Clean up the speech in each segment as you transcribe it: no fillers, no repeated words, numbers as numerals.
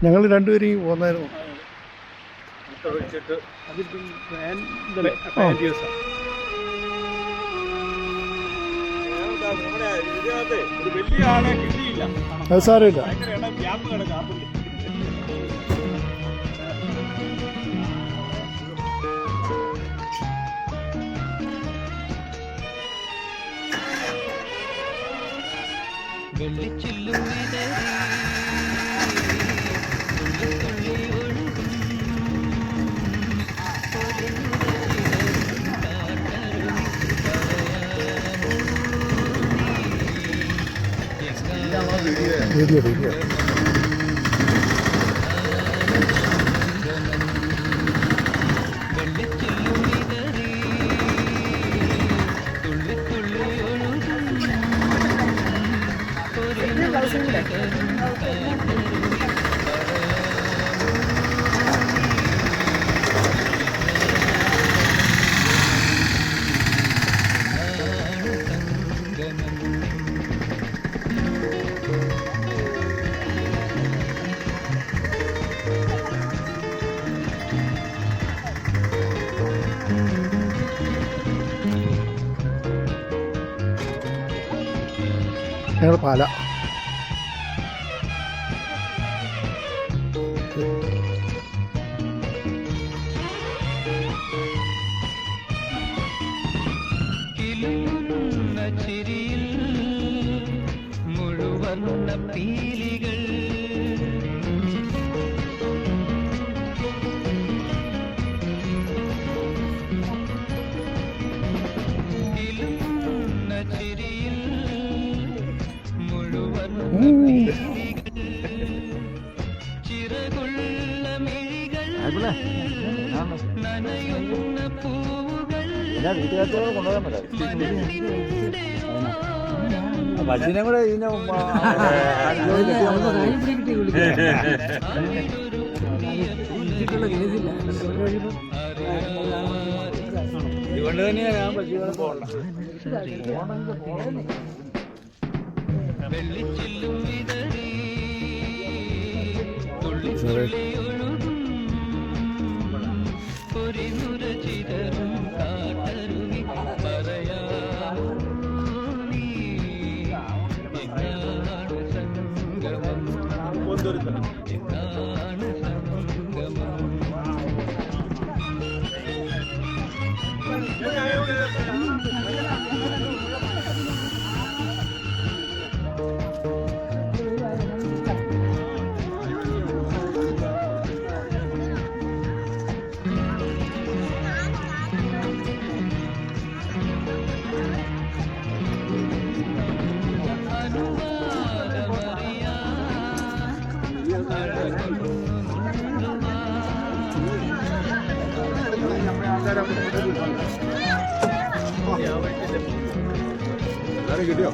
ഞങ്ങൾ രണ്ടുപേരും പോന്നായിരുന്നു. അത് സാരമില്ല. വീഡിയോ വീഡിയോ ഞങ്ങൾ പാല. വീട്ടുകാർക്ക് കൊണ്ടുപോകാൻ പറ്റില്ല. ബസ്സിനെ കൂടെ ഇതിനെ ഇതുകൊണ്ട് തന്നെയാണ് ഞാൻ ബസ്സിനെ പോകണ്ട. കിട്ടിയോ?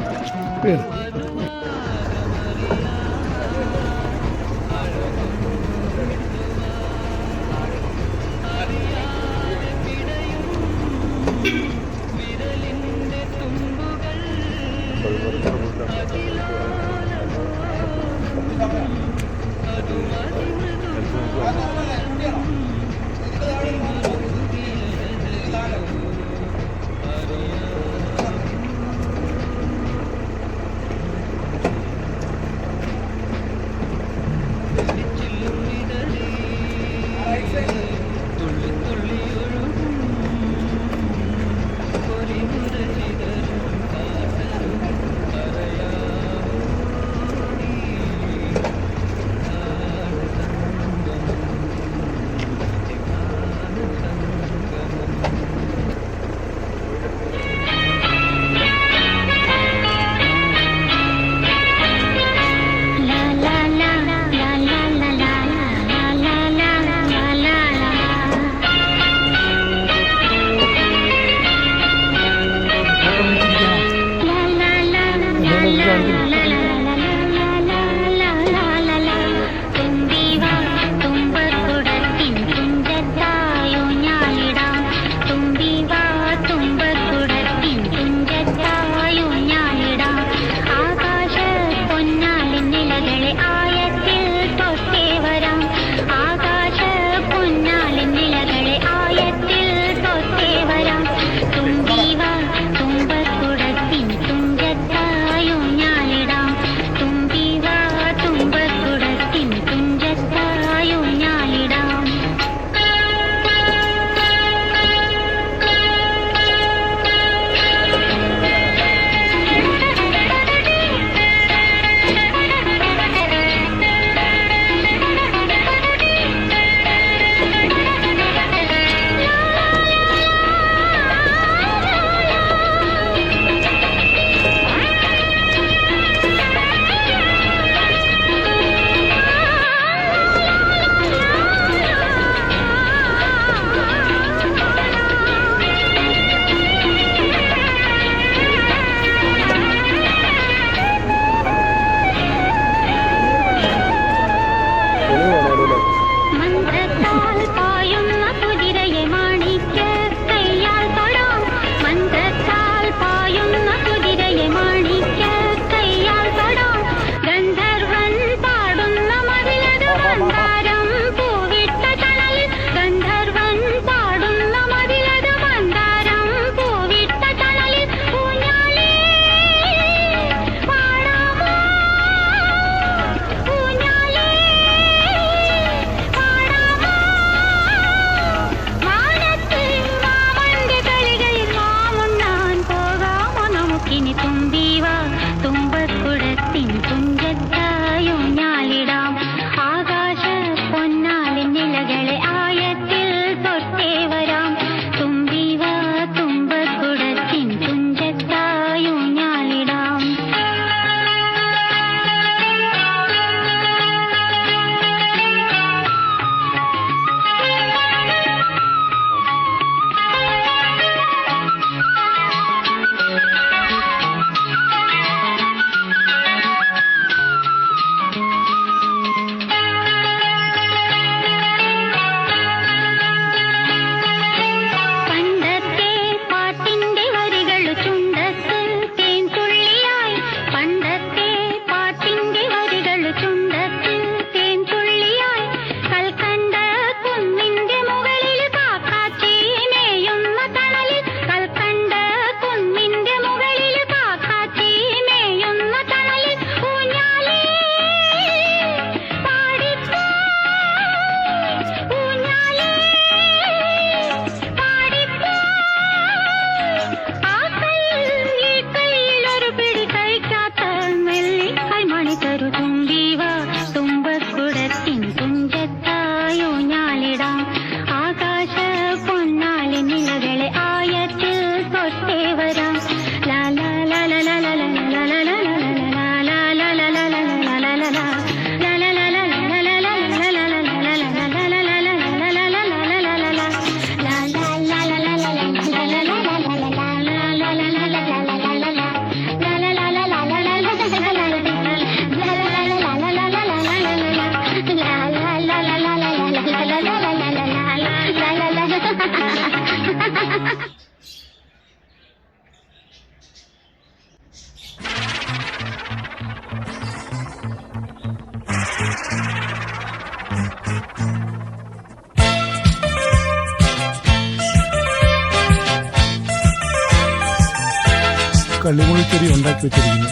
കള്ളിമുൾച്ചെടി ഉണ്ടാക്കി വെച്ചിരിക്കുന്നു.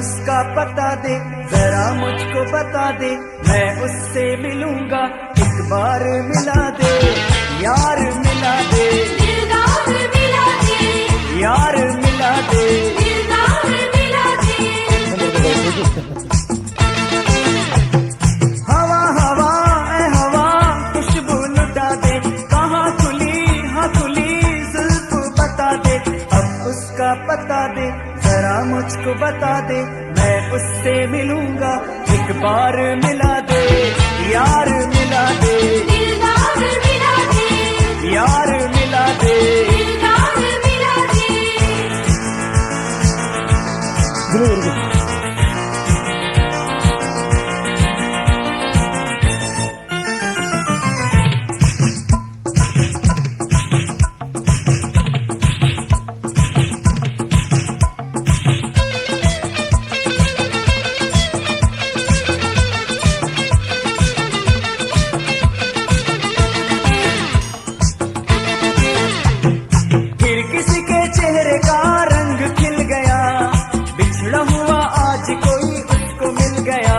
उसका पता दे जरा मुझको बता दे, मैं उससे मिलूंगा एक बार मिला दे, यार मिला दे, दिलदार मिला दे, यार मिला दे, दिलदार मिला दे। हवा हवा ए हवा खुशबू लुटा दे, कहाँ खुली हाँ खुली जुल्फ बता दे, अब उसका पता दे जरा मुझको बता दे, मैं उससे मिलूंगा एक बार मिला दे, यार मिला दे, दिलदार मिला दे, यार मिला दे, दिलदार मिला दे। चेहरे का रंग खिल गया, बिछड़ा हुआ आज कोई उसको मिल गया,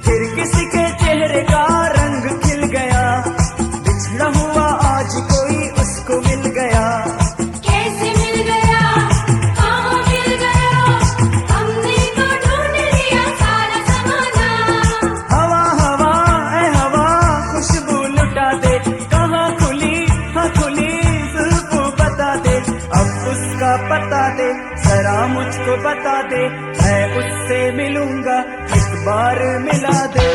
फिर किसी के चेहरे का रंग खिल गया, बिछड़ा हुआ आज कोई उसको मिल गया। कैसे मिल गया कहाँ मिल गया, हमने तो ढूंढ लिया सारा ज़माना। हवा हवा ए हवा खुशबू लुटा दे, कहाँ खुली हाँ खुली जुल्फ बता दे, अब उसका पता दे जरा मुझको बता दे, मैं उससे मिलूंगा एक बार मिला दे,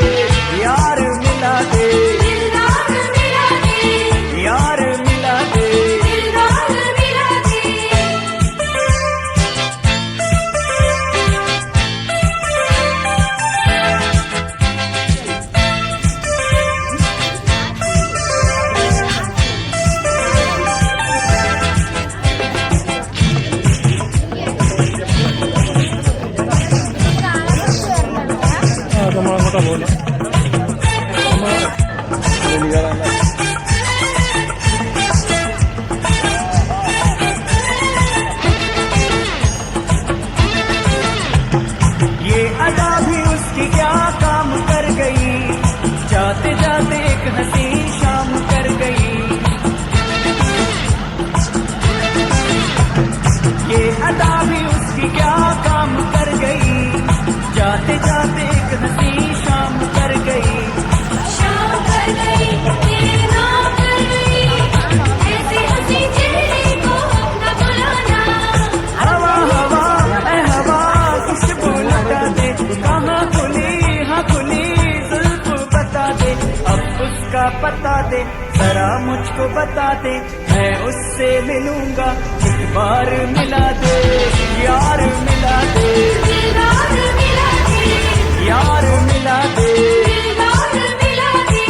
यार मिला दे, दिलदार मिला दे, यार मिला दे, दिलदार मिला दे। നമ്മളങ്ങോട്ടാ പോകുന്നത്. ये अदा भी उसकी क्या काम कर गई, जाते जाते एक हंसी शाम कर गई, ये अदा भी उसकी क्या काम कर गई, जाते जाते एक हंसी शाम कर गई, शाम कर गई, तेरे नाम कर गई, ऐसी हंसी चेहरे को अपना बुलाना। हवा हवा ए हवा खुशबू लगा दे, कहाँ खुली हाँ खुली जुल्फ बता दे, अब उसका पता दे जरा मुझको बता दे, मैं उससे मिलूंगा एक बार मिला दे, यार मिला दे, दिलदार मिला दे, यार मिला दे, दिलदार मिला दे।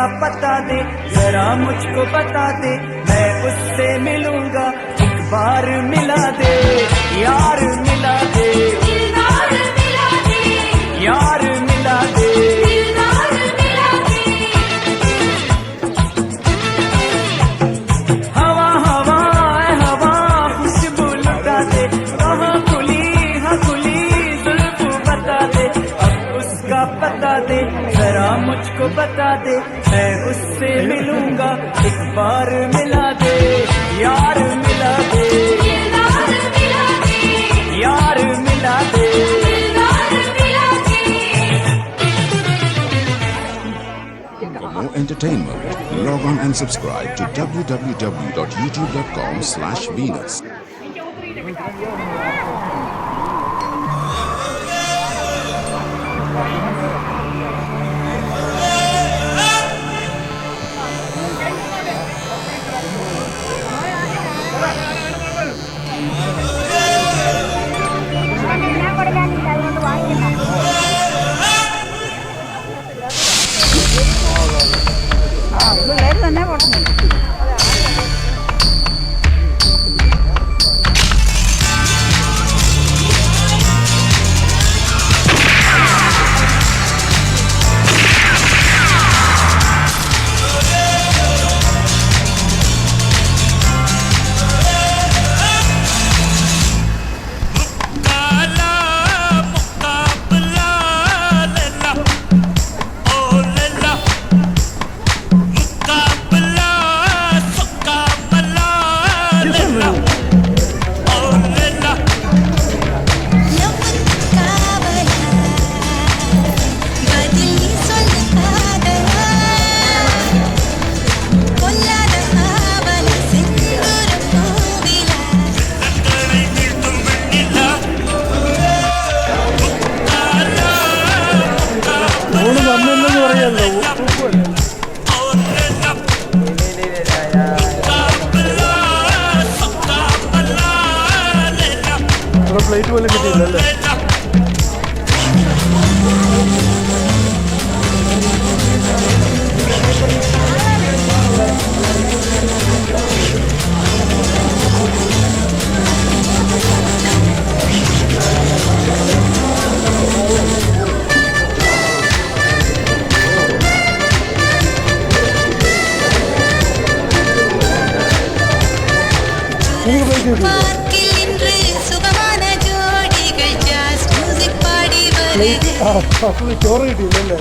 उसका पता दे, जरा मुझको बता दे, मैं उससे मिलूंगा, एक बार मिला दे, यार मिला दे, दिलदार मिला दे, यार मिला दे। दिलदार मिला दे। हवा हवा ऐ हवा खुशबू लुटा दे, कहाँ खुली हाँ खुली जुल्फ बता दे, अब उसका पता दे, जरा मुझको बता दे, मैं उससे मिलूंगा, एक बार मिला दे, यार मिला दे, दिलदार मिला दे, यार मिला दे। दिलदार मिला दे। For more entertainment, log on and subscribe to www.youtube.com/Venus. ഞാൻ കൊടുക്കാനില്ല അതുകൊണ്ട് വാങ്ങിക്കണ്ട പിള്ളേർ തന്നെ കൊടുക്കുന്നു ഓള് വന്നെന്ന് പറയാമല്ലോ ഇവിടെ പ്ലേറ്റ് പോലും കിട്ടിയില്ലല്ലേ നിങ്ങൾക്ക് പ്ലേറ്റ് കിട്ടിയില്ല பார்க்கில் இன்று சுகமான ஜோடிகள் ஜாஸ் மியூசிக் பாடி പ്ലേറ്റ് வருது അപ്പൊ ചോറ് കിട്ടിയില്ലല്ലേ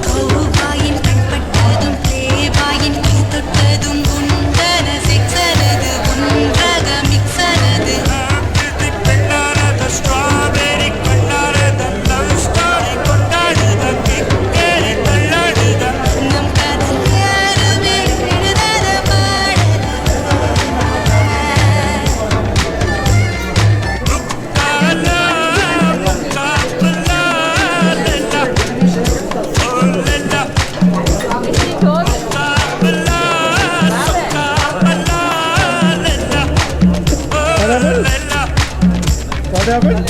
கௌபாயின் கண்பட்டதும் பிளேபாயின் கை தொட்டதும் குண்டன செக்ஸனது ஒன்றாக மிக்ஸனது நம் காதல் யாருமே எழுதாத பாடல் What happened?